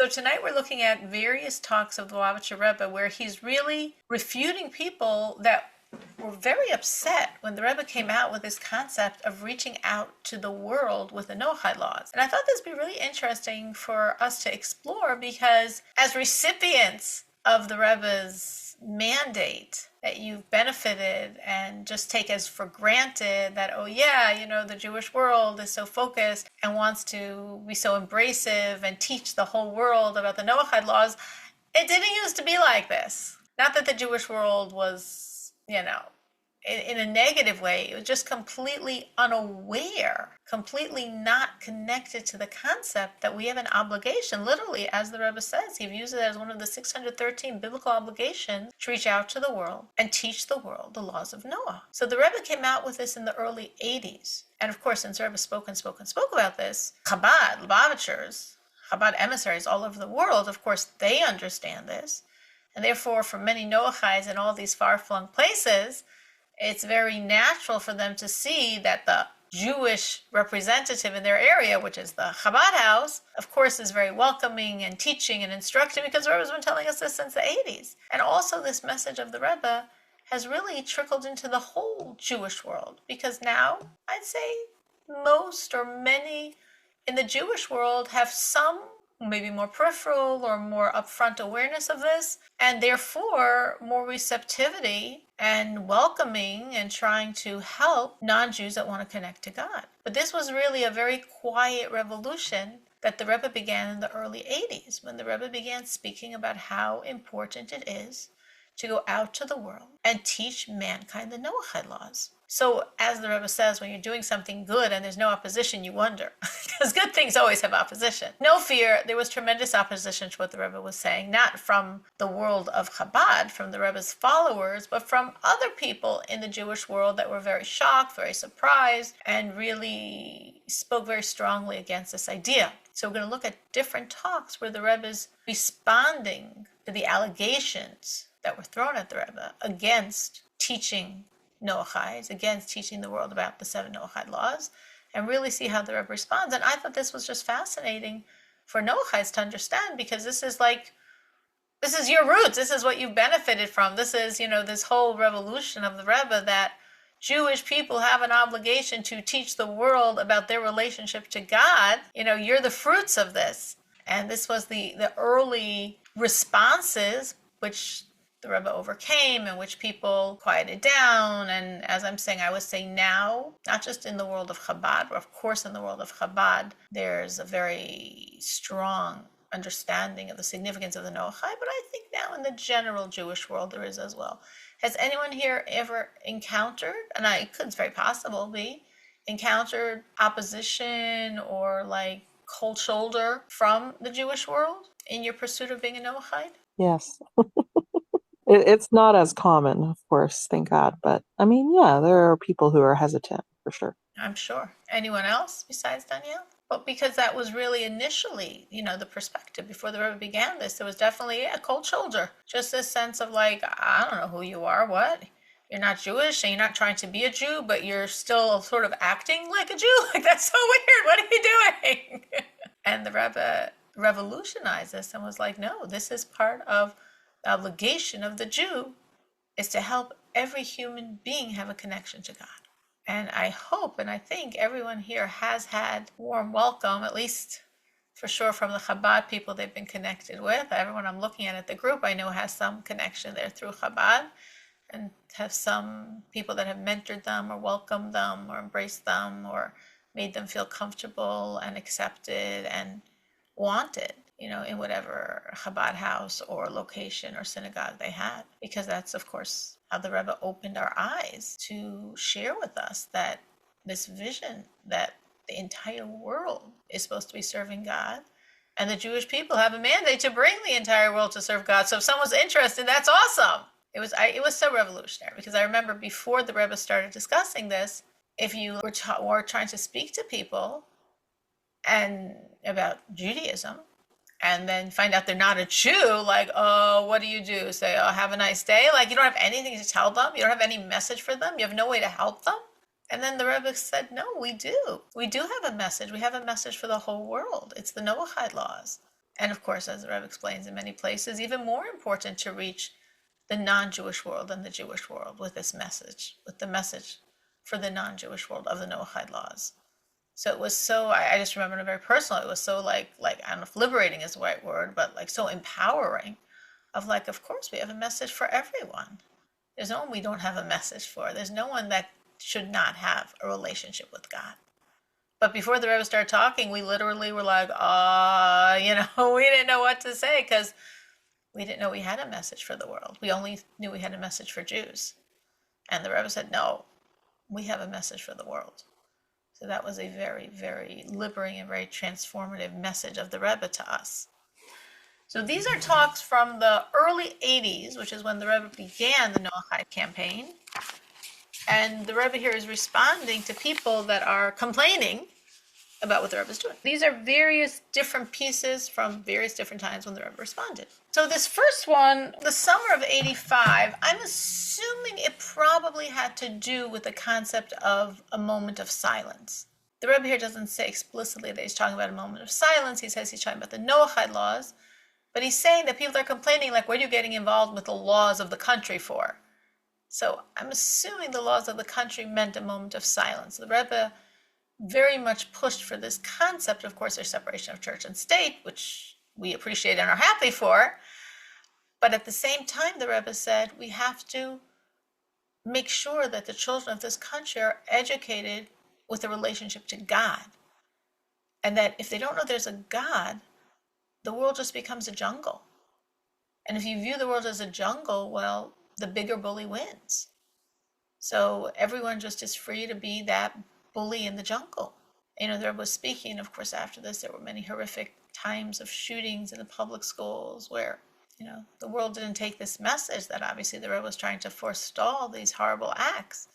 So tonight we're looking at various talks of the Lubavitcher Rebbe where he's really refuting people that were very upset when the Rebbe came out with this concept of reaching out to the world with the Noahide laws. And I thought this would be really interesting for us to explore because as recipients of the Rebbe's mandate that you've benefited and just take as for granted that, oh yeah, the Jewish world is so focused and wants to be so embracive and teach the whole world about the Noahide laws, it didn't used to be like this. Not that the Jewish world was, in a negative way. It was just completely unaware, completely not connected to the concept that we have an obligation, literally, as the Rebbe says. He views it as one of the 613 biblical obligations to reach out to the world and teach the world the laws of Noah. So the Rebbe came out with this in the early 80s. And of course, since the Rebbe spoke about this, Chabad, Lubavitchers, Chabad emissaries all over the world, of course, they understand this. And therefore, for many Noachides in all these far-flung places, it's very natural for them to see that the Jewish representative in their area, which is the Chabad house, of course, is very welcoming and teaching and instructing because the Rebbe's been telling us this since the 80s. And also this message of the Rebbe has really trickled into the whole Jewish world because now, I'd say most or many in the Jewish world have some maybe more peripheral or more upfront awareness of this, and therefore more receptivity and welcoming and trying to help non-Jews that want to connect to God. But this was really a very quiet revolution that the Rebbe began in the early 80s, when the Rebbe began speaking about how important it is to go out to the world and teach mankind the Noahide laws. So as the Rebbe says, when you're doing something good and there's no opposition, you wonder. Because good things always have opposition. No fear, there was tremendous opposition to what the Rebbe was saying, not from the world of Chabad, from the Rebbe's followers, but from other people in the Jewish world that were very shocked, very surprised, and really spoke very strongly against this idea. So we're going to look at different talks where the Rebbe is responding to the allegations that were thrown at the Rebbe against teaching Noachides, against teaching the world about the 7 Noahide laws, and really see how the Rebbe responds. And I thought this was just fascinating for Noachides to understand, because this is your roots. This is what you've benefited from. This is, this whole revolution of the Rebbe that Jewish people have an obligation to teach the world about their relationship to God. You're the fruits of this. And this was the early responses, which the Rebbe overcame and which people quieted down. And as I'm saying, I would say now, not just in the world of Chabad, but of course in the world of Chabad, there's a very strong understanding of the significance of the Noachide, but I think now in the general Jewish world there is as well. Has anyone here ever encountered, and it could very possible be, encountered opposition or like cold shoulder from the Jewish world in your pursuit of being a Noachide? Yes. It's not as common, of course, thank God. But I mean, yeah, there are people who are hesitant for sure. I'm sure. Anyone else besides Danielle? Well, because that was really initially, the perspective before the Rebbe began this. There was definitely a cold shoulder. Just this sense of like, I don't know who you are, what? You're not Jewish and you're not trying to be a Jew, but you're still sort of acting like a Jew? Like, that's so weird. What are you doing? And the Rebbe revolutionized this and was like, no, this is part of the obligation of the Jew is to help every human being have a connection to God. And I hope and I think everyone here has had warm welcome, at least for sure from the Chabad people they've been connected with. Everyone I'm looking at the group I know has some connection there through Chabad, and have some people that have mentored them or welcomed them or embraced them or made them feel comfortable and accepted and wanted, in whatever Chabad house or location or synagogue they had. Because that's, of course, how the Rebbe opened our eyes to share with us that this vision that the entire world is supposed to be serving God, and the Jewish people have a mandate to bring the entire world to serve God. So if someone's interested, that's awesome. It was so revolutionary, because I remember before the Rebbe started discussing this, if you were trying to speak to people and about Judaism, and then find out they're not a Jew, like, oh, what do you do? Say, oh, have a nice day? Like, you don't have anything to tell them? You don't have any message for them? You have no way to help them? And then the Rebbe said, no, we do. We do have a message. We have a message for the whole world. It's the Noahide laws. And of course, as the Rebbe explains in many places, even more important to reach the non-Jewish world than the Jewish world with this message, with the message for the non-Jewish world of the Noahide laws. So it was so, I just remember it very personal. It was so like, I don't know if liberating is the right word, but like so empowering of like, of course we have a message for everyone. There's no one we don't have a message for. There's no one that should not have a relationship with God. But before the Rebbe started talking, we literally were like, we didn't know what to say because we didn't know we had a message for the world. We only knew we had a message for Jews. And the Rebbe said, no, we have a message for the world. So that was a very, very liberating and very transformative message of the Rebbe to us. So these are talks from the early 80s, which is when the Rebbe began the Noachide campaign. And the Rebbe here is responding to people that are complaining about what the Rebbe is doing. These are various different pieces from various different times when the Rebbe responded. So this first one, the summer of 85, I'm assuming it probably had to do with the concept of a moment of silence. The Rebbe here doesn't say explicitly that he's talking about a moment of silence. He says he's talking about the Noahide laws. But he's saying that people are complaining, like, what are you getting involved with the laws of the country for? So I'm assuming the laws of the country meant a moment of silence. The Rebbe very much pushed for this concept. Of course, there's separation of church and state, which we appreciate and are happy for. But at the same time, the Rebbe said, we have to make sure that the children of this country are educated with a relationship to God. And that if they don't know there's a God, the world just becomes a jungle. And if you view the world as a jungle, well, the bigger bully wins. So everyone just is free to be that bully in the jungle. There was speaking, of course, after this, there were many horrific times of shootings in the public schools where, the world didn't take this message that obviously the Rebbe was trying to forestall these horrible acts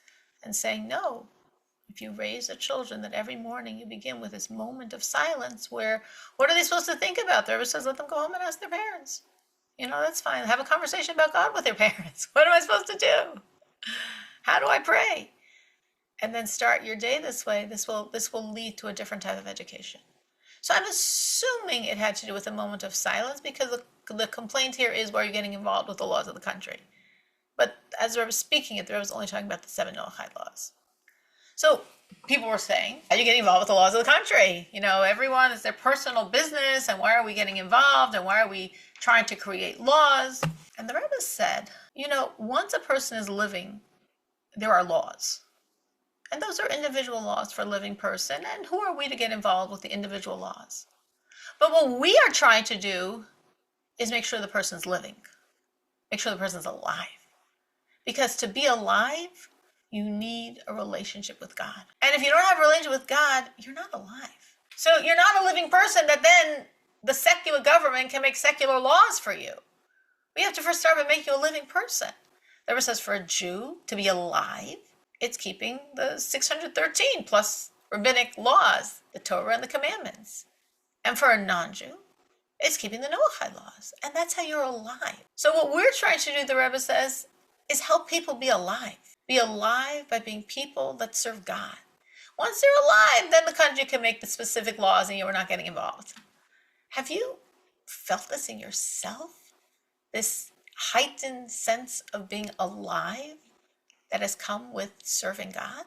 and saying, no, if you raise the children, that every morning you begin with this moment of silence where, what are they supposed to think about? The Rebbe says, let them go home and ask their parents. That's fine. Have a conversation about God with their parents. What am I supposed to do? How do I pray? And then start your day this way. This will lead to a different type of education. So I'm assuming it had to do with a moment of silence because the complaint here is where you're getting involved with the laws of the country. But as the Rebbe was speaking it, the Rebbe was only talking about the 7 Noahide laws. So people were saying, how are you getting involved with the laws of the country? Everyone, it's their personal business, and why are we getting involved, and why are we trying to create laws? And the Rebbe said, once a person is living, there are laws. And those are individual laws for a living person, and who are we to get involved with the individual laws? But what we are trying to do is make sure the person's living, make sure the person's alive. Because to be alive, you need a relationship with God. And if you don't have a relationship with God, you're not alive. So you're not a living person that then the secular government can make secular laws for you. We have to first start by making you a living person. The Rebbe says for a Jew to be alive, it's keeping the 613 plus rabbinic laws, the Torah and the commandments. And for a non-Jew, it's keeping the Noahide laws. And that's how you're alive. So what we're trying to do, the Rebbe says, is help people be alive. Be alive by being people that serve God. Once they're alive, then the country can make the specific laws and you are not getting involved. Have you felt this in yourself? This heightened sense of being alive that has come with serving God?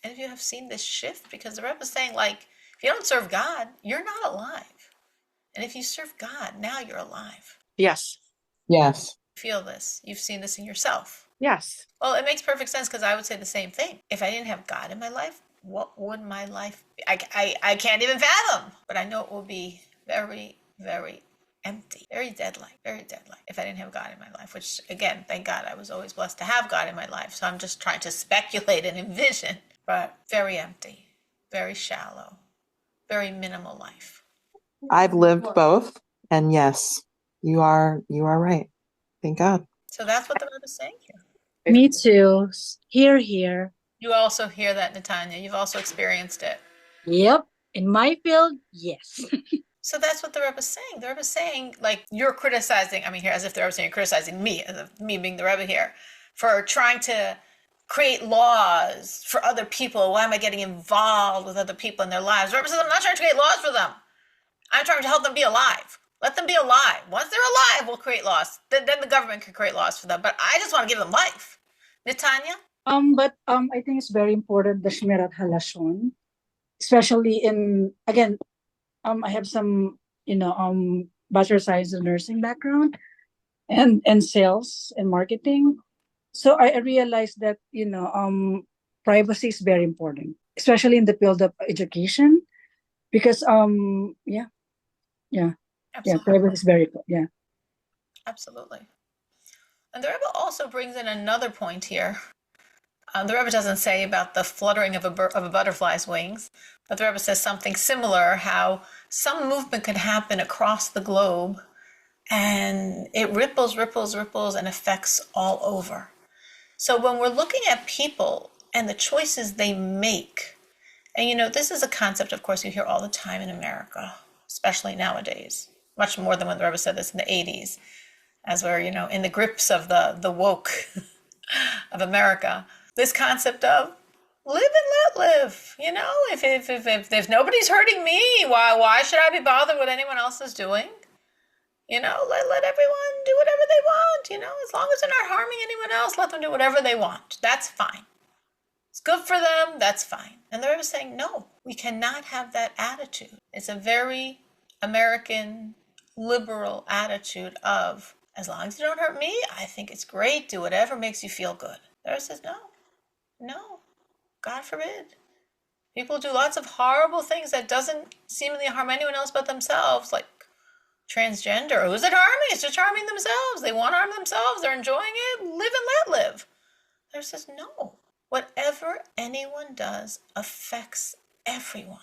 And if you have seen this shift, because the Rebbe is saying, if you don't serve God, you're not alive. And if you serve God, now you're alive. Yes. Yes. Feel this. You've seen this in yourself. Yes. Well, it makes perfect sense because I would say the same thing. If I didn't have God in my life, what would my life be? I can't even fathom, but I know it will be very, very empty, very dead-like if I didn't have God in my life, which again, thank God, I was always blessed to have God in my life. So I'm just trying to speculate and envision, but very empty, very shallow, very minimal life. I've lived both, and yes, you are right. Thank God. So that's what the Lord is saying here. Me too. Here. You also hear that, Natanya. You've also experienced it. Yep. In my field, yes. So that's what the Rebbe is saying. The Rebbe is saying, you're criticizing, here, as if the Rebbe is saying you're criticizing me, as if me being the Rebbe here, for trying to create laws for other people. Why am I getting involved with other people in their lives? The Rebbe says, I'm not trying to create laws for them. I'm trying to help them be alive. Let them be alive. Once they're alive, we'll create laws. Then the government can create laws for them. But I just want to give them life. Netanya? I think it's very important the Shmirat Halashon, especially in again, I have some, bachelor science and nursing background and sales and marketing. So I realized that, privacy is very important, especially in the field of education, because Absolutely. privacy is very good. Yeah. Absolutely. And the Rebbe also brings in another point here. The Rebbe doesn't say about the fluttering of a butterfly's wings, but the Rebbe says something similar, how some movement can happen across the globe and it ripples, and affects all over. So when we're looking at people and the choices they make, and this is a concept, of course, you hear all the time in America, especially nowadays, much more than when the Rebbe said this in the 80s, as we're, in the grips of the woke of America. This concept of live and let live. If nobody's hurting me, why should I be bothered what anyone else is doing? Let everyone do whatever they want. As long as they're not harming anyone else, let them do whatever they want. That's fine. It's good for them. That's fine. And the Rebbe is saying, no, we cannot have that attitude. It's a very American liberal attitude of, as long as you don't hurt me, I think it's great. Do whatever makes you feel good. The Rebbe says, no, God forbid. People do lots of horrible things that doesn't seemingly harm anyone else but themselves, like transgender. Who's it harming? It's just harming themselves. They want to harm themselves. They're enjoying it. Live and let live. The Rebbe says, no. Whatever anyone does affects everyone.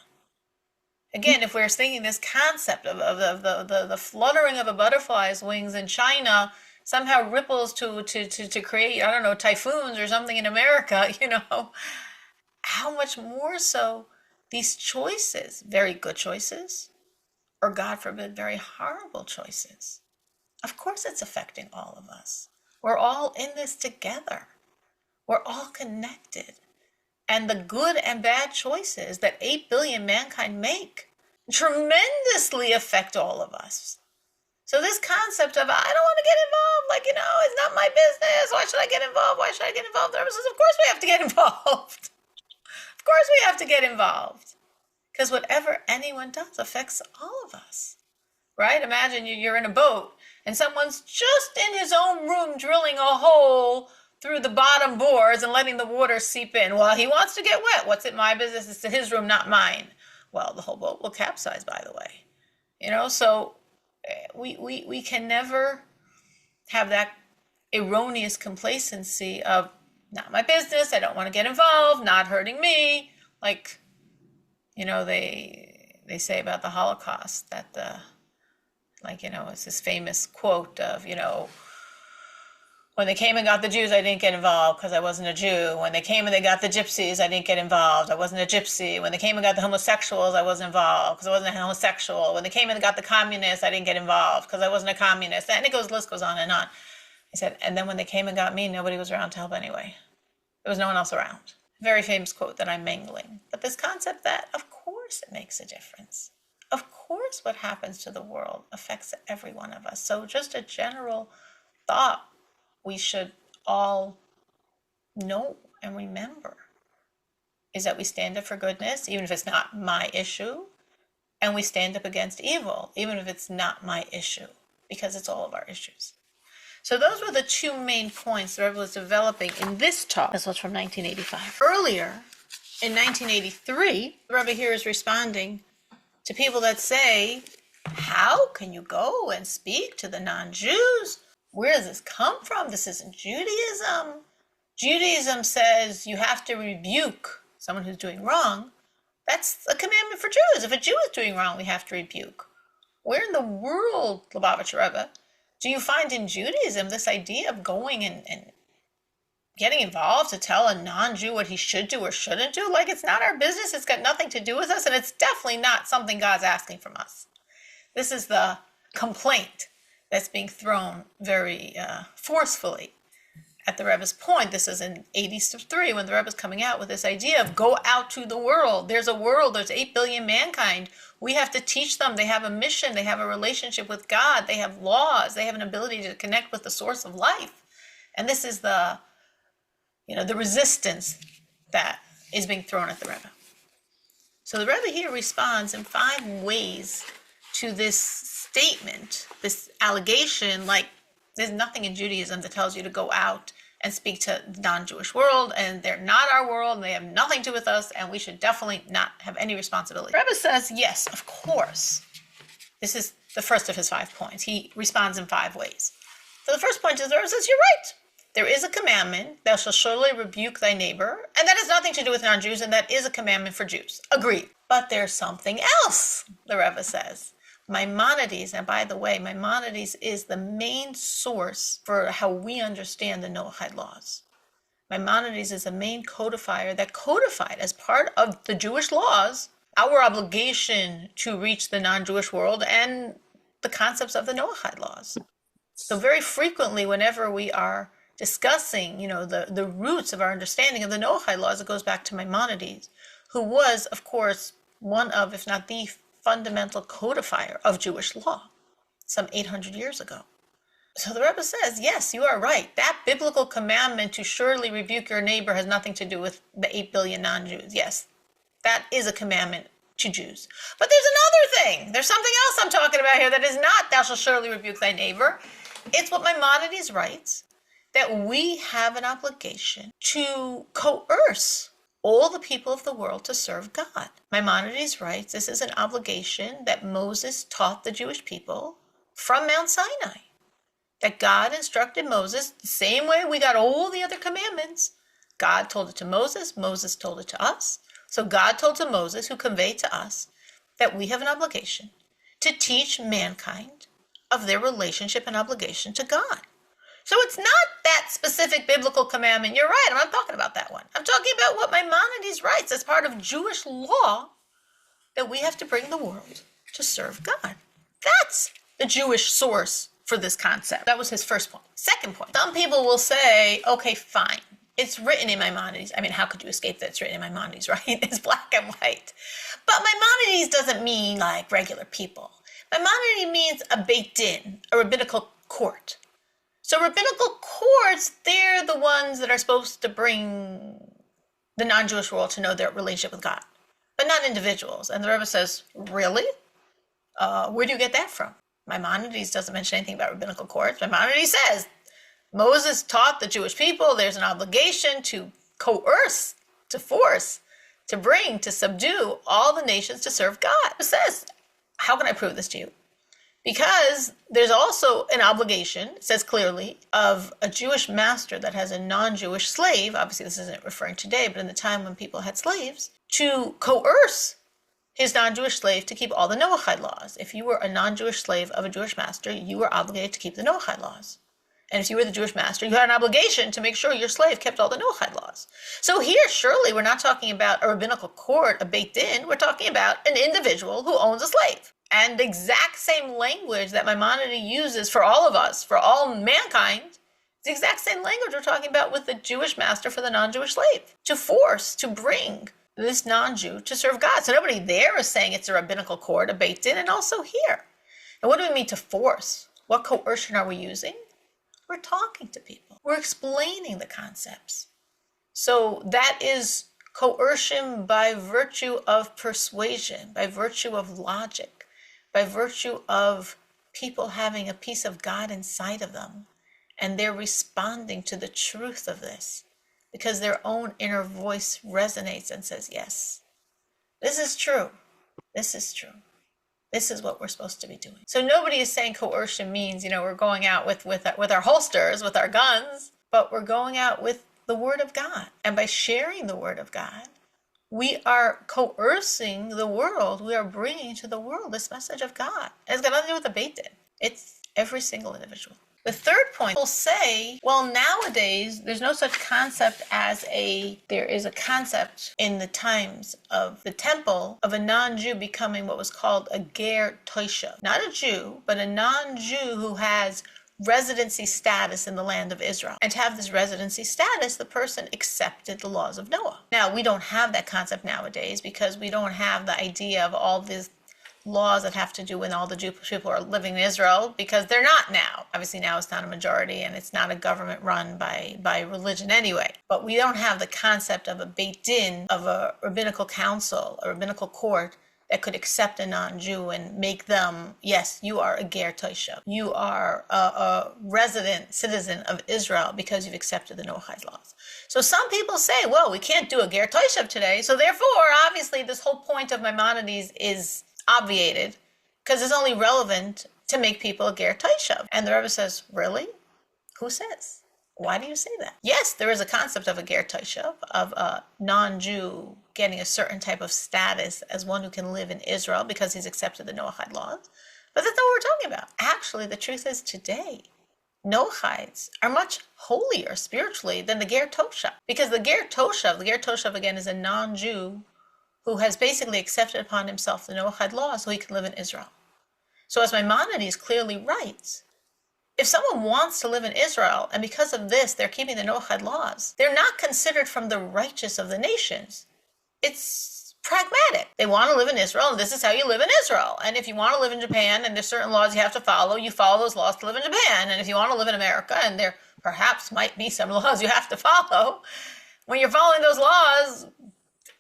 Again, if we're thinking this concept of the fluttering of a butterfly's wings in China somehow ripples to create, I don't know, typhoons or something in America, how much more so these choices, very good choices, or God forbid, very horrible choices. Of course it's affecting all of us. We're all in this together. We're all connected. And the good and bad choices that 8 billion mankind make tremendously affect all of us. So this concept of, I don't want to get involved, it's not my business. Why should I get involved? Why should I get involved? The Rebbe says, of course we have to get involved. Of course we have to get involved. Because whatever anyone does affects all of us. Right? Imagine you're in a boat and someone's just in his own room drilling a hole through the bottom boards and letting the water seep in. Well, he wants to get wet. What's it my business? It's his room, not mine. Well, the whole boat will capsize, by the way. So we can never have that erroneous complacency of not my business, I don't want to get involved, not hurting me. Like, they say about the Holocaust that it's this famous quote of, when they came and got the Jews, I didn't get involved because I wasn't a Jew. When they came and they got the gypsies, I didn't get involved. I wasn't a gypsy. When they came and got the homosexuals, I wasn't involved because I wasn't a homosexual. When they came and got the communists, I didn't get involved because I wasn't a communist. And the list goes on and on. He said, and then when they came and got me, nobody was around to help anyway. There was no one else around. Very famous quote that I'm mangling. But this concept that, of course, it makes a difference. Of course, what happens to the world affects every one of us. So just a general thought we should all know and remember is that we stand up for goodness, even if it's not my issue, and we stand up against evil, even if it's not my issue, because it's all of our issues. So those were the two main points the Rebbe was developing in this talk. This was from 1985. Earlier, in 1983, the Rebbe here is responding to people that say, how can you go and speak to the non-Jews? Where does this come from? This isn't Judaism. Judaism says you have to rebuke someone who's doing wrong. That's a commandment for Jews. If a Jew is doing wrong, we have to rebuke. Where in the world, Lubavitcher Rebbe, do you find in Judaism this idea of going and getting involved to tell a non-Jew what he should do or shouldn't do? Like, it's not our business. It's got nothing to do with us. And it's definitely not something God's asking from us. This is the complaint that's being thrown very forcefully at the Rebbe's point, this is in 83, when the Rebbe's coming out with this idea of go out to the world. There's a world, there's 8 billion mankind. We have to teach them. They have a mission. They have a relationship with God. They have laws. They have an ability to connect with the source of life. And this is the resistance that is being thrown at the Rebbe. So the Rebbe here responds in 5 ways to this statement, this allegation, like there's nothing in Judaism that tells you to go out and speak to the non-Jewish world, and they're not our world, and they have nothing to do with us, and we should definitely not have any responsibility. The Rebbe says, yes, of course. This is the first of his 5 points. He responds in 5 ways. So the first point is, the Rebbe says, you're right. There is a commandment, thou shalt surely rebuke thy neighbor, and that has nothing to do with non-Jews, and that is a commandment for Jews. Agreed. But there's something else, the Rebbe says. Maimonides, and by the way, Maimonides is the main source for how we understand the Noahide laws. Maimonides is the main codifier that codified as part of the Jewish laws our obligation to reach the non-Jewish world and the concepts of the Noahide laws. So very frequently, whenever we are discussing, the roots of our understanding of the Noahide laws, it goes back to Maimonides, who was, of course, one of, if not the fundamental codifier of Jewish law some 800 years ago. So the Rebbe says, yes, you are right. That biblical commandment to surely rebuke your neighbor has nothing to do with the 8 billion non-Jews. Yes, that is a commandment to Jews. But there's another thing. There's something else I'm talking about here that is not thou shalt surely rebuke thy neighbor. It's what Maimonides writes, that we have an obligation to coerce all the people of the world to serve God. Maimonides writes this is an obligation that Moses taught the Jewish people from Mount Sinai. That God instructed Moses the same way we got all the other commandments. God told it to Moses, Moses told it to us. So God told to Moses, who conveyed to us, that we have an obligation to teach mankind of their relationship and obligation to God. So it's not that specific biblical commandment. You're right, I'm not talking about that one. I'm talking about what Maimonides writes as part of Jewish law, that we have to bring the world to serve God. That's the Jewish source for this concept. That was his first point. Second point, some people will say, okay, fine. It's written in Maimonides. I mean, how could you escape that it's written in Maimonides, right? It's black and white. But Maimonides doesn't mean like regular people. Maimonides means a beit din, a rabbinical court. So rabbinical courts, they're the ones that are supposed to bring the non-Jewish world to know their relationship with God, but not individuals. And the Rebbe says, really? Where do you get that from? Maimonides doesn't mention anything about rabbinical courts. Maimonides says, Moses taught the Jewish people there's an obligation to coerce, to force, to bring, to subdue all the nations to serve God. It says, how can I prove this to you? Because there's also an obligation, it says clearly, of a Jewish master that has a non-Jewish slave, obviously this isn't referring today, but in the time when people had slaves, to coerce his non-Jewish slave to keep all the Noahide laws. If you were a non-Jewish slave of a Jewish master, you were obligated to keep the Noahide laws. And if you were the Jewish master, you had an obligation to make sure your slave kept all the Noahide laws. So here, surely, we're not talking about a rabbinical court, a beit din. We're talking about an individual who owns a slave. And the exact same language that Maimonides uses for all of us, for all mankind, is the exact same language we're talking about with the Jewish master for the non-Jewish slave. To force, to bring this non-Jew to serve God. So nobody there is saying it's a rabbinical court, a beit din, and also here. And what do we mean to force? What coercion are we using? We're talking to people. We're explaining the concepts. So that is coercion by virtue of persuasion, by virtue of logic, by virtue of people having a piece of God inside of them, and they're responding to the truth of this because their own inner voice resonates and says, yes, this is true. This is true. This is what we're supposed to be doing. So nobody is saying coercion means, we're going out with our holsters, with our guns, but we're going out with the Word of God. And by sharing the Word of God, we are coercing the world. We are bringing to the world this message of God. And it's got nothing to do with the beit din. It's every single individual. The third point, will say, well, nowadays, there's no such concept as there is a concept in the times of the temple of a non-Jew becoming what was called a ger toisha. Not a Jew, but a non-Jew who has residency status in the land of Israel. And to have this residency status, the person accepted the laws of Noah. Now, we don't have that concept nowadays because we don't have the idea of all these laws that have to do when all the Jewish people are living in Israel, because they're not now. Obviously now it's not a majority and it's not a government run by religion anyway. But we don't have the concept of a Beit Din, of a rabbinical council, a rabbinical court that could accept a non-Jew and make them, yes, you are a ger toshav. You are a resident citizen of Israel because you've accepted the Noahide laws. So some people say, well, we can't do a ger toshav today, so therefore, obviously, this whole point of Maimonides is obviated because it's only relevant to make people a ger toshav. And the Rebbe says, really? Who says? Why do you say that? Yes, there is a concept of a ger toshav, of a non-Jew getting a certain type of status as one who can live in Israel because he's accepted the Noahide laws. But that's not what we're talking about. Actually, the truth is today, Noachides are much holier spiritually than the ger toshav. Because the ger toshav again is a non-Jew who has basically accepted upon himself the Noahide law so he can live in Israel. So as Maimonides clearly writes, if someone wants to live in Israel and because of this they're keeping the Noahide laws, they're not considered from the righteous of the nations. It's pragmatic. They want to live in Israel and this is how you live in Israel. And if you want to live in Japan and there's certain laws you have to follow, you follow those laws to live in Japan. And if you want to live in America and there perhaps might be some laws you have to follow, when you're following those laws,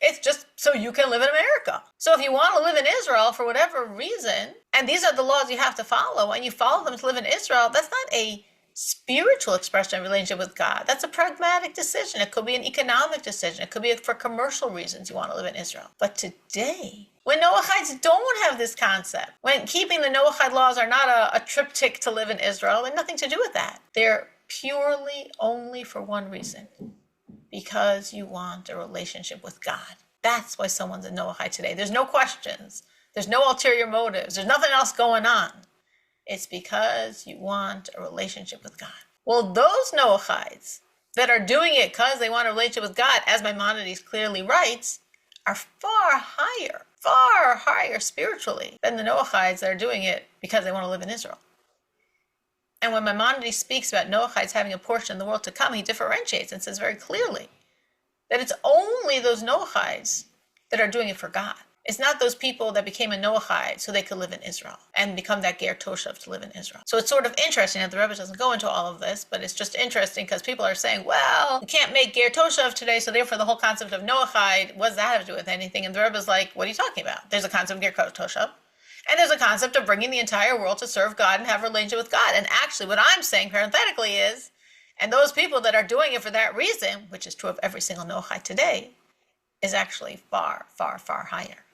it's just so you can live in America. So if you want to live in Israel for whatever reason, and these are the laws you have to follow, and you follow them to live in Israel, that's not a spiritual expression of relationship with God. That's a pragmatic decision. It could be an economic decision. It could be for commercial reasons you want to live in Israel. But today, when Noachides don't have this concept, when keeping the Noahide laws are not a triptych to live in Israel, and nothing to do with that. They're purely only for one reason. Because you want a relationship with God. That's why someone's a Noahide today. There's no questions. There's no ulterior motives. There's nothing else going on. It's because you want a relationship with God. Well, those Noachides that are doing it because they want a relationship with God, as Maimonides clearly writes, are far higher spiritually than the Noachides that are doing it because they want to live in Israel. And when Maimonides speaks about Noachides having a portion in the world to come, he differentiates and says very clearly that it's only those Noachides that are doing it for God. It's not those people that became a Noachide so they could live in Israel and become that ger toshav to live in Israel. So it's sort of interesting that the Rebbe doesn't go into all of this, but it's just interesting because people are saying, well, we can't make ger toshav today, so therefore the whole concept of Noachide, what does that have to do with anything? And the Rebbe's like, what are you talking about? There's a concept of ger toshav. And there's a concept of bringing the entire world to serve God and have a relationship with God. And actually what I'm saying parenthetically is, and those people that are doing it for that reason, which is true of every single Noachide today, is actually far higher.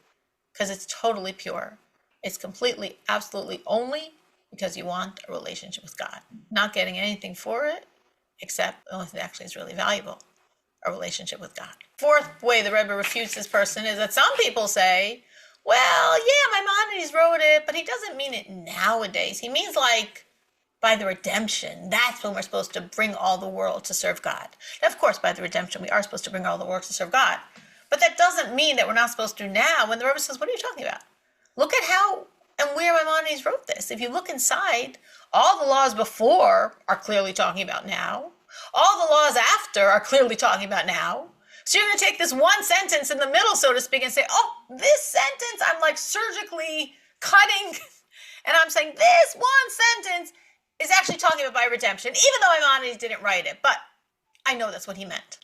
Because it's totally pure. It's completely, absolutely only because you want a relationship with God. Not getting anything for it, except the only thing that actually is really valuable, a relationship with God. Fourth way the Rebbe refutes this person is that some people say, well, yeah, Maimonides wrote it, but he doesn't mean it nowadays. He means like by the redemption. That's when we're supposed to bring all the world to serve God. And of course, by the redemption, we are supposed to bring all the world to serve God. But that doesn't mean that we're not supposed to now when the Rebbe says, what are you talking about? Look at how and where Maimonides wrote this. If you look inside, all the laws before are clearly talking about now. All the laws after are clearly talking about now. So you're going to take this one sentence in the middle, so to speak, and say, oh, this sentence I'm like surgically cutting. And I'm saying this one sentence is actually talking about by redemption, even though Maimonides didn't write it. But I know that's what he meant.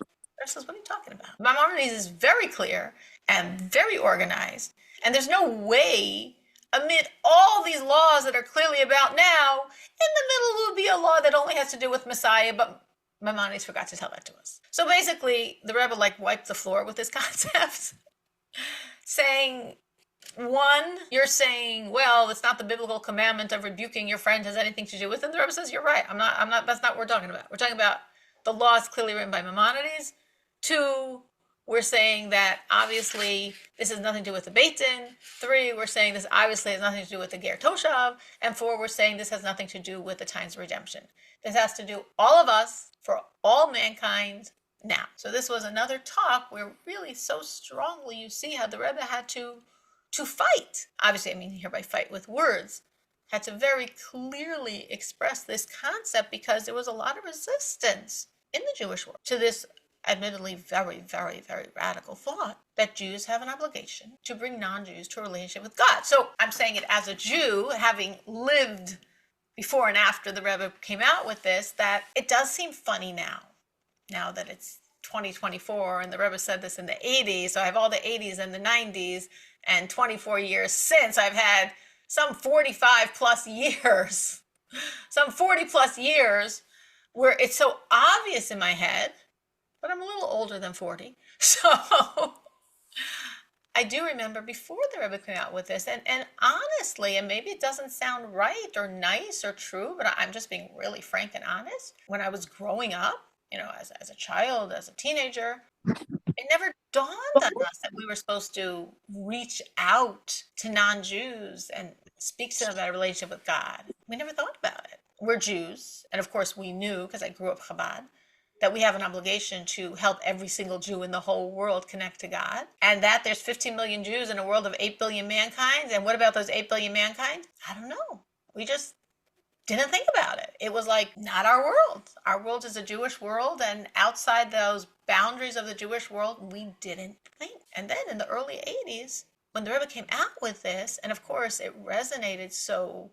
Says, what are you talking about? Maimonides is very clear and very organized. And there's no way, amid all these laws that are clearly about now, in the middle would be a law that only has to do with Messiah, but Maimonides forgot to tell that to us. So basically, the Rebbe wiped the floor with this concept, saying, one, you're saying, well, it's not the biblical commandment of rebuking your friend has anything to do with it. And the Rebbe says, you're right. That's not what we're talking about. We're talking about the laws clearly written by Maimonides. Two, we're saying that obviously this has nothing to do with the Beit Din. Three, we're saying this obviously has nothing to do with the ger toshav. And four, we're saying this has nothing to do with the times of redemption. This has to do all of us for all mankind now. So this was another talk where really so strongly you see how the Rebbe had to fight. Obviously, I mean here by fight with words. had to very clearly express this concept because there was a lot of resistance in the Jewish world to this admittedly very, very, very radical thought that Jews have an obligation to bring non-Jews to a relationship with God. So I'm saying it as a Jew, having lived before and after the Rebbe came out with this, that it does seem funny now that it's 2024 and the Rebbe said this in the 80s. So I have all the 80s and the 90s, and 24 years since I've had some 45 plus years, some 40 plus years where it's so obvious in my head, but I'm a little older than 40. So I do remember before the Rebbe came out with this, and honestly, and maybe it doesn't sound right or nice or true, but I'm just being really frank and honest. When I was growing up, as a child, as a teenager, it never dawned on us that we were supposed to reach out to non-Jews and speak to them about a relationship with God. We never thought about it. We're Jews, and of course we knew, because I grew up Chabad, that we have an obligation to help every single Jew in the whole world connect to God, and that there's 15 million Jews in a world of 8 billion mankind, and what about those 8 billion mankind? I don't know. We just didn't think about it. It was like not our world. Our world is a Jewish world, and outside those boundaries of the Jewish world, we didn't think. And then in the early 80s, when the Rebbe came out with this, and of course it resonated so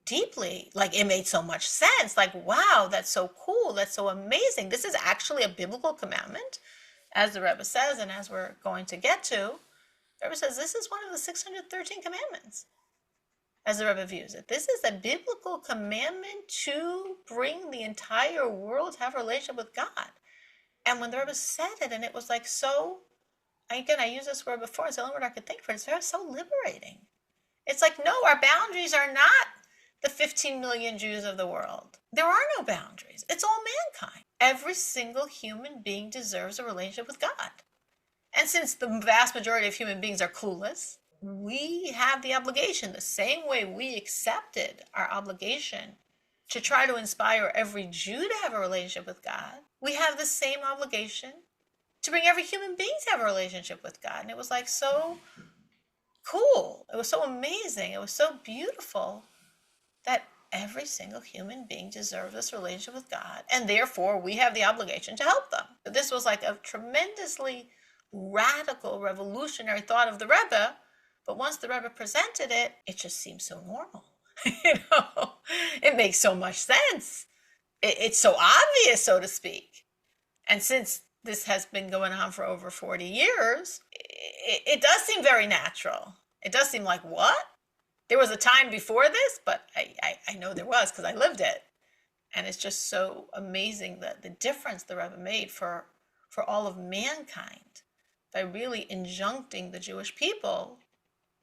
deeply, like it made so much sense, like, wow, that's so cool, that's so amazing. This is actually a biblical commandment, as the Rebbe says, and as we're going to get to. The Rebbe says this is one of the 613 commandments, as the Rebbe views it. This is a biblical commandment to bring the entire world to have a relationship with God. And when the Rebbe said it, and it was like so, again, I used this word before, it's the only word I could think for it, it's so liberating. It's like, no, our boundaries are not the 15 million Jews of the world. There are no boundaries. It's all mankind. Every single human being deserves a relationship with God. And since the vast majority of human beings are clueless, we have the obligation, the same way we accepted our obligation to try to inspire every Jew to have a relationship with God, we have the same obligation to bring every human being to have a relationship with God. And it was like so cool. It was so amazing. It was so beautiful that every single human being deserves this relationship with God, and therefore we have the obligation to help them. But this was like a tremendously radical, revolutionary thought of the Rebbe, but once the Rebbe presented it, it just seems so normal. It makes so much sense. It's so obvious, so to speak. And since this has been going on for over 40 years, it does seem very natural. It does seem like, what? There was a time before this, but I know there was because I lived it. And it's just so amazing the difference the Rebbe made for all of mankind by really injuncting the Jewish people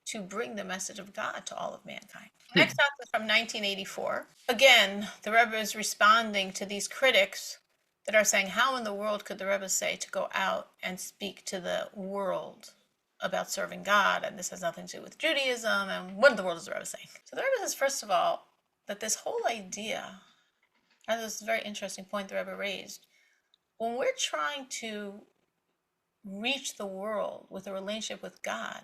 to bring the message of God to all of mankind. Next up is from 1984. Again, the Rebbe is responding to these critics that are saying, how in the world could the Rebbe say to go out and speak to the world about serving God, and this has nothing to do with Judaism, and what in the world is the Rebbe saying? So the Rebbe says, first of all, that this whole idea, and this is a very interesting point the Rebbe raised, when we're trying to reach the world with a relationship with God,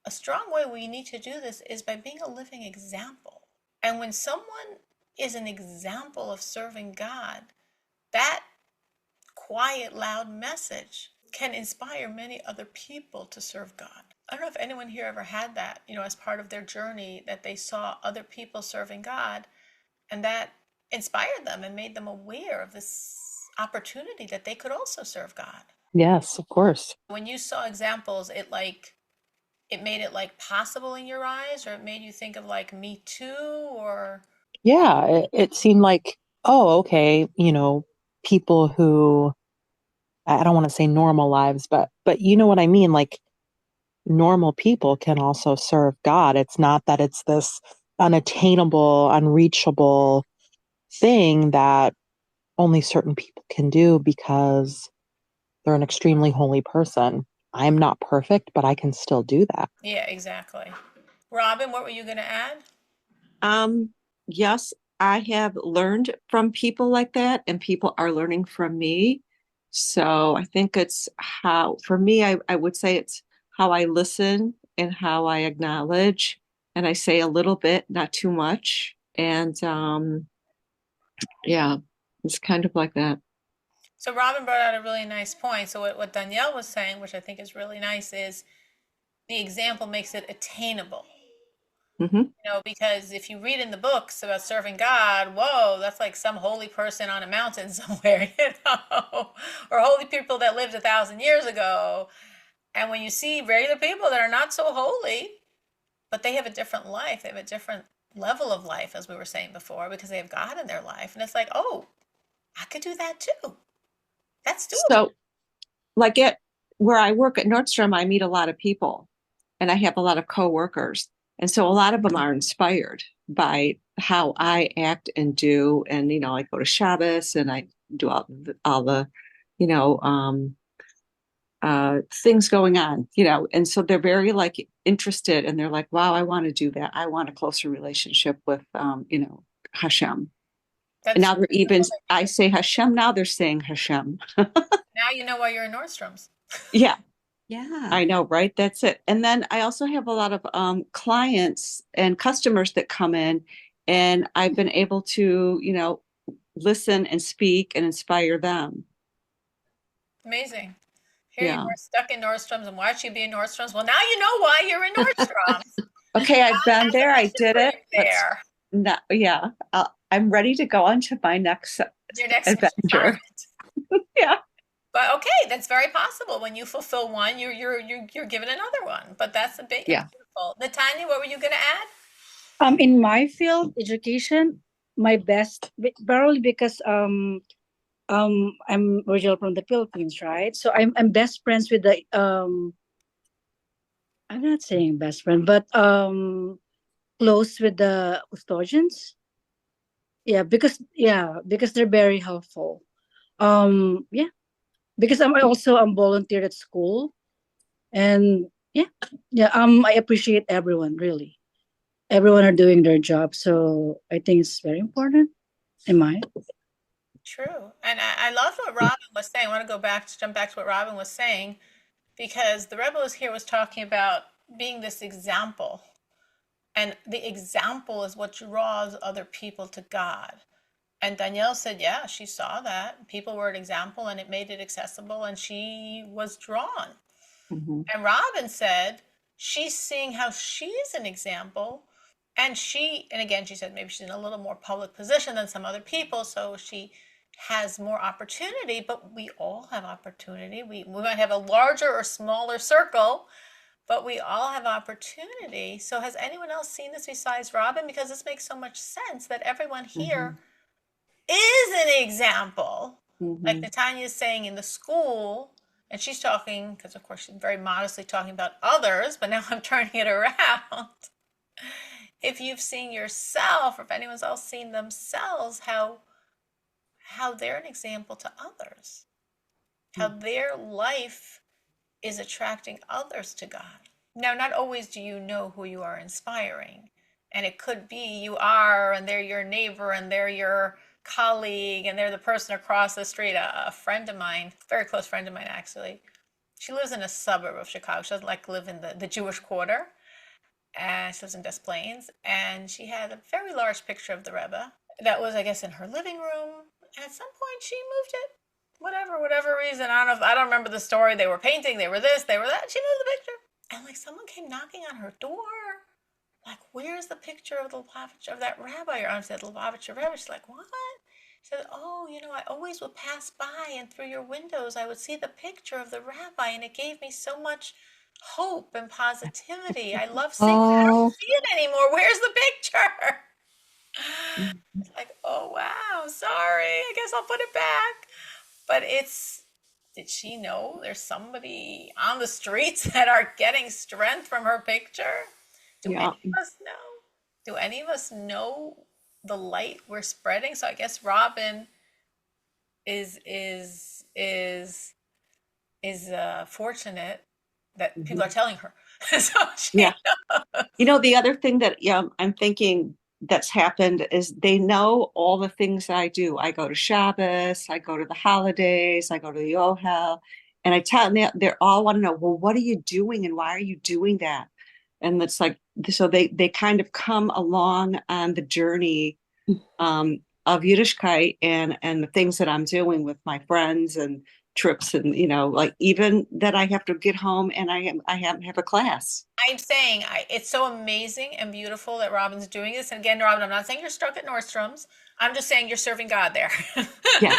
a strong way we need to do this is by being a living example. And when someone is an example of serving God, that quiet, loud message can inspire many other people to serve God. I don't know if anyone here ever had that, as part of their journey, that they saw other people serving God, and that inspired them and made them aware of this opportunity that they could also serve God. Yes, of course. When you saw examples, it made it like possible in your eyes, or it made you think of like Me Too, or Yeah, it seemed like, oh, okay, people who, I don't want to say normal lives, but you know what I mean? Like normal people can also serve God. It's not that it's this unattainable, unreachable thing that only certain people can do because they're an extremely holy person. I'm not perfect, but I can still do that. yeah, exactly. Robin, what were you going to add? Yes, I have learned from people like that, and people are learning from me. So I think it's for me, I would say it's how I listen and how I acknowledge and I say a little bit, not too much. And yeah, it's kind of like that. So Robin brought out a really nice point. So what Danielle was saying, which I think is really nice, is the example makes it attainable. Hmm. Because if you read in the books about serving God, whoa, that's like some holy person on a mountain somewhere, or holy people that lived 1,000 years ago. And when you see regular people that are not so holy, but they have a different life, they have a different level of life, as we were saying before, because they have God in their life. And it's like, oh, I could do that too. That's doable. So, like at where I work at Nordstrom, I meet a lot of people and I have a lot of coworkers. And so a lot of them are inspired by how I act and do. And, I go to Shabbos and I do all the, you know, things going on, and so they're very like interested and they're like, wow, I want to do that. I want a closer relationship with, Hashem. And That's now they're even, I say Hashem, now they're saying Hashem. now you know why you're in Nordstrom's. Yeah, Yeah. I know, right? That's it. And then I also have a lot of clients and customers that come in, and I've been able to, listen and speak and inspire them. Amazing. Here you Yeah. are stuck in Nordstrom's, and why should you be in Nordstrom's? Well, now you know why you're in Nordstrom's. Okay, I've God been has a there. I mission did for it. you Let's there. not, yeah. I'm ready to go on to my next Your next mission. adventure. Yeah. But okay, that's very possible. When you fulfill one, you're given another one. But that's a big Yeah. beautiful. Natanya, what were you going to add? In my field, education, my best, probably because I'm original from the Philippines, right? So I'm best friends with the I'm not saying best friend, but close with the custodians. Yeah, because they're very helpful. Yeah, because I'm volunteered at school, and I appreciate everyone really. Everyone are doing their job, so I think it's very important. Am I? True. And I love what Robin was saying. I want to jump back to what Robin was saying, because the rebel here was talking about being this example. And the example is what draws other people to God. And Danielle said, yeah, she saw that. People were an example and it made it accessible and she was drawn. Mm-hmm. And Robin said, she's seeing how she's an example. And again, she said maybe she's in a little more public position than some other people. So she has more opportunity, but we all have opportunity. We might have a larger or smaller circle, but we all have opportunity. So has anyone else seen this besides Robin? Because this makes so much sense that everyone here is an example. Like Mm-hmm. Natanya is saying in the school, and she's talking, because of course she's very modestly talking about others, but now I'm turning it around. If you've seen yourself, or if anyone's else seen themselves, how they're an example to others, how their life is attracting others to God. Now, not always do you know who you are inspiring. And it could be you are, and they're your neighbor, and they're your colleague, and they're the person across the street, a friend of mine, very close friend of mine, actually. She lives in a suburb of Chicago. She doesn't like live in the Jewish quarter. And she lives in Des Plaines. And she had a very large picture of the Rebbe that was, I guess, in her living room. And at some point, she moved it. Whatever reason. I don't remember the story. They were painting, they were this, they were that. She moved the picture. And like someone came knocking on her door. Like, where's the picture of that rabbi? Or I said, Lubavitcher Rebbe. She's like, what? She said, oh, I always would pass by and through your windows, I would see the picture of the rabbi, and it gave me so much hope and positivity. I love seeing it. I don't Oh, see it anymore. Where's the picture? It's like, oh, wow, sorry. I guess I'll put it back. But did she know there's somebody on the streets that are getting strength from her picture? Do yeah. any of us know? Do any of us know the light we're spreading? So I guess Robin is fortunate that people are telling her. So Yeah. The other thing that I'm thinking that's happened is they know all the things that I do. I go to Shabbos, I go to the holidays, I go to the Ohel, and I tell them they all want to know, well, what are you doing and why are you doing that? And it's like, so they kind of come along on the journey of Yiddishkeit and the things that I'm doing with my friends and trips, and like even that I have to get home and I have a class. I'm saying it's so amazing and beautiful that Robin's doing this. And again, Robin, I'm not saying you're stuck at Nordstrom's. I'm just saying you're serving God there. Yeah,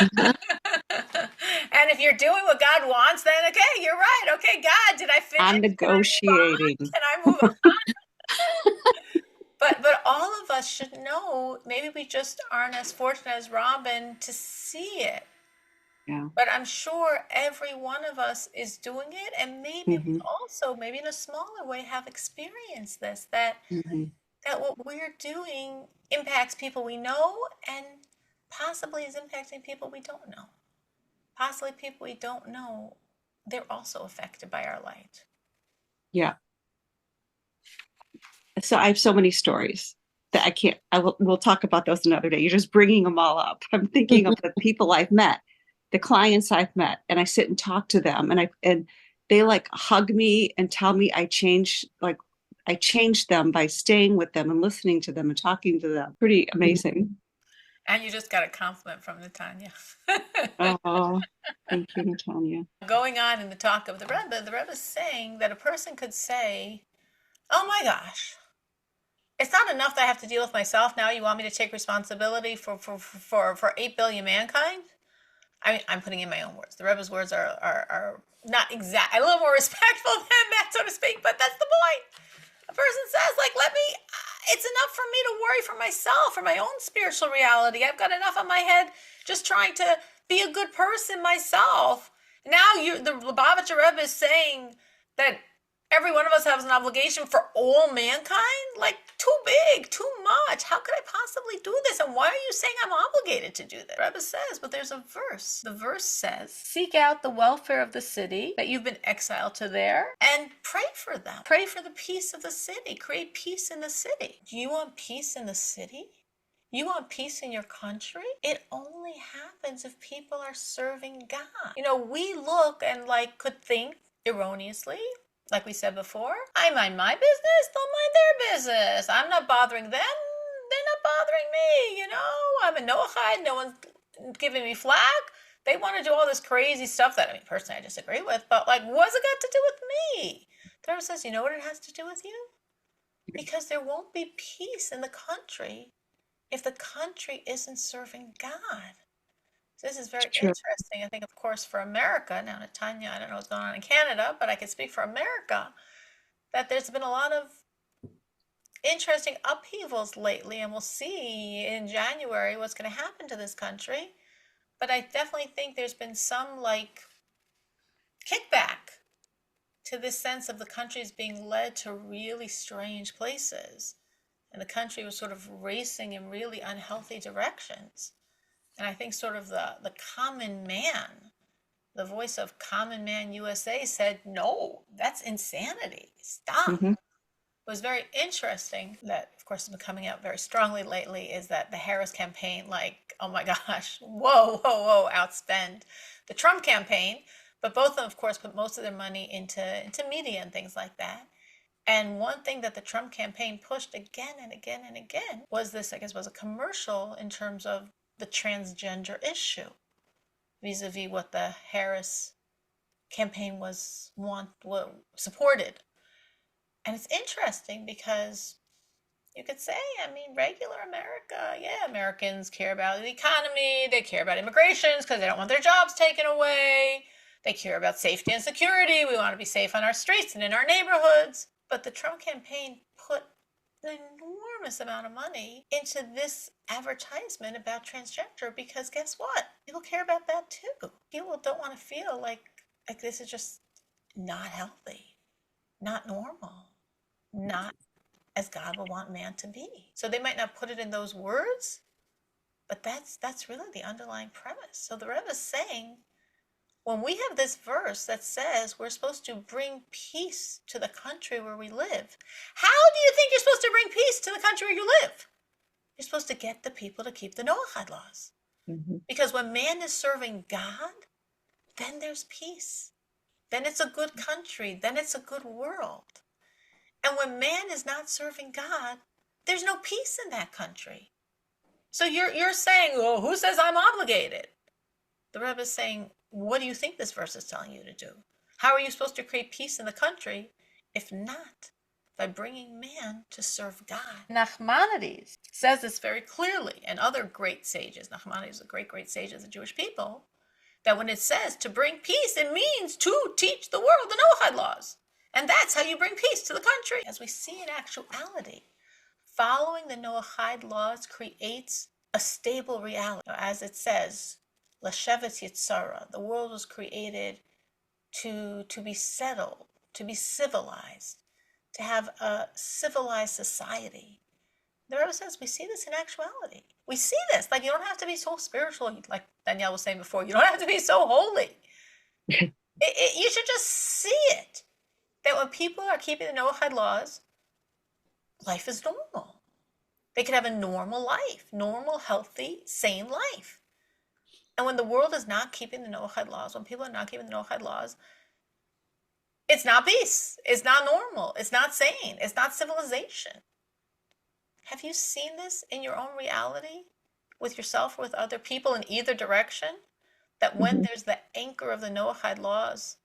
And if you're doing what God wants, then okay, you're right. Okay, God, did I finish? I'm Can I move on? negotiating. Can I move on? But all of us should know, maybe we just aren't as fortunate as Robin to see it. Yeah. But I'm sure every one of us is doing it, and maybe we Hmm. also, maybe in a smaller way, have experienced this, that Hmm. what we're doing impacts people we know and possibly is impacting people we don't know. Possibly people we don't know, they're also affected by our light. Yeah. So I have so many stories that I can't, we'll talk about those another day. You're just bringing them all up. I'm thinking of the people I've met, the clients I've met, and I sit and talk to them, and they like hug me and tell me I changed them by staying with them and listening to them and talking to them. Pretty amazing. And you just got a compliment from Natanya. Oh, thank you, Natalia. Going on in the talk of the Rebbe is saying that a person could say, oh my gosh, it's not enough that I have to deal with myself. Now you want me to take responsibility for 8 billion mankind? I mean, I'm putting in my own words. The Rebbe's words are not exact, a little more respectful than that, so to speak, but that's the point. A person says, like, it's enough for me to worry for myself, for my own spiritual reality. I've got enough on my head just trying to be a good person myself. Now the Lubavitcher Rebbe is saying that every one of us has an obligation for all mankind? Like, too big, too much. How could I possibly do this? And why are you saying I'm obligated to do this? Rebbe says, but there's a verse. The verse says, seek out the welfare of the city that you've been exiled to there and pray for them. Pray for the peace of the city. Create peace in the city. Do you want peace in the city? You want peace in your country? It only happens if people are serving God. We look and could think erroneously, like we said before, I mind my business, they'll mind their business. I'm not bothering them, they're not bothering me, I'm a Noachide, no one's giving me flack. They want to do all this crazy stuff that, personally I disagree with, but what's it got to do with me? The Torah says, you know what it has to do with you? Because there won't be peace in the country if the country isn't serving God. So this is very interesting. I think, of course, for America, now, Natanya, I don't know what's going on in Canada, but I can speak for America, that there's been a lot of interesting upheavals lately, and we'll see in January what's going to happen to this country. But I definitely think there's been some kickback to this sense of the country's being led to really strange places. And the country was sort of racing in really unhealthy directions. And I think sort of the common man, the voice of Common Man USA said, no, that's insanity. Stop. Mm-hmm. It was very interesting that, of course, has been coming out very strongly lately is that the Harris campaign, oh my gosh, whoa, outspend the Trump campaign. But both of them, of course, put most of their money into media and things like that. And one thing that the Trump campaign pushed again and again and again was this, I guess, was a commercial in terms of the transgender issue vis-a-vis what the Harris campaign supported. And it's interesting because you could say, regular America, yeah, Americans care about the economy, they care about immigrations because they don't want their jobs taken away, they care about safety and security, we want to be safe on our streets and in our neighborhoods. But the Trump campaign put an enormous amount of money into this advertisement about transgender because guess what? People care about that too. People don't want to feel like this is just not healthy, not normal, not as God would want man to be. So they might not put it in those words, but that's really the underlying premise. So the Rebbe is saying, when we have this verse that says we're supposed to bring peace to the country where we live, how do you think you're supposed to bring peace to the country where you live? You're supposed to get the people to keep the Noahide laws. Mm-hmm. Because when man is serving God, then there's peace. Then it's a good country. Then it's a good world. And when man is not serving God, there's no peace in that country. So you're saying, oh, who says I'm obligated? The Rebbe is saying, what do you think this verse is telling you to do? How are you supposed to create peace in the country if not by bringing man to serve God? Nachmanides says this very clearly, and other great sages. Nachmanides is a great sage of the Jewish people, that when it says to bring peace, it means to teach the world the Noahide laws. And that's how you bring peace to the country. As we see in actuality, following the Noahide laws creates a stable reality. As it says, Lashevet Yitzara, the world was created to be settled, to be civilized, to have a civilized society. The Rebbe says we see this in actuality. We see this. Like, you don't have to be so spiritual, like Danielle was saying before. You don't have to be so holy. You should just see it. That when people are keeping the Noahide laws, life is normal. They could have a normal life, normal, healthy, sane life. And when the world is not keeping the Noahide laws, when people are not keeping the Noahide laws, it's not peace. It's not normal. It's not sane. It's not civilization. Have you seen this in your own reality with yourself or with other people in either direction? That when there's the anchor of the Noahide laws,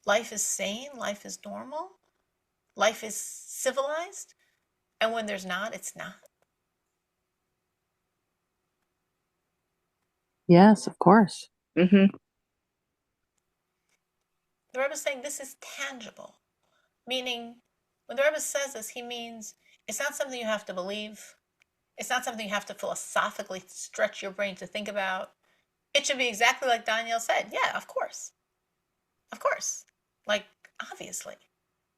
life is sane, life is normal, life is civilized, and when there's not, it's not. Yes, of course. Mm-hmm. The Rebbe is saying this is tangible, meaning when the Rebbe says this, he means it's not something you have to believe. It's not something you have to philosophically stretch your brain to think about. It should be exactly like Danielle said. Yeah, of course. Of course. Like, obviously.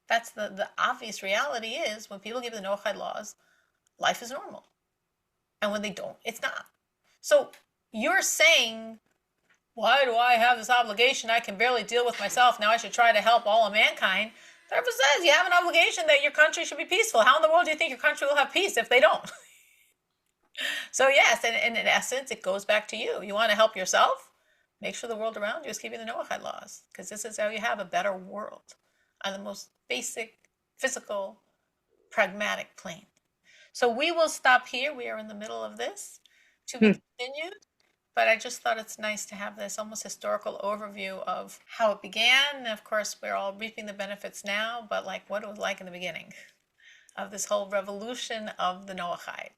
That's the obvious reality is when people give the Noachide laws, life is normal. And when they don't, it's not. So you're saying, why do I have this obligation? I can barely deal with myself. Now I should try to help all of mankind. The Bible says you have an obligation that your country should be peaceful. How in the world do you think your country will have peace if they don't? So yes, and in essence, it goes back to you. You want to help yourself? Make sure the world around you is keeping the Noahide laws, because this is how you have a better world on the most basic, physical, pragmatic plane. So we will stop here. We are in the middle of this to be continued. But I just thought it's nice to have this almost historical overview of how it began. And of course, we're all reaping the benefits now, but like what it was like in the beginning of this whole revolution of the Noahide.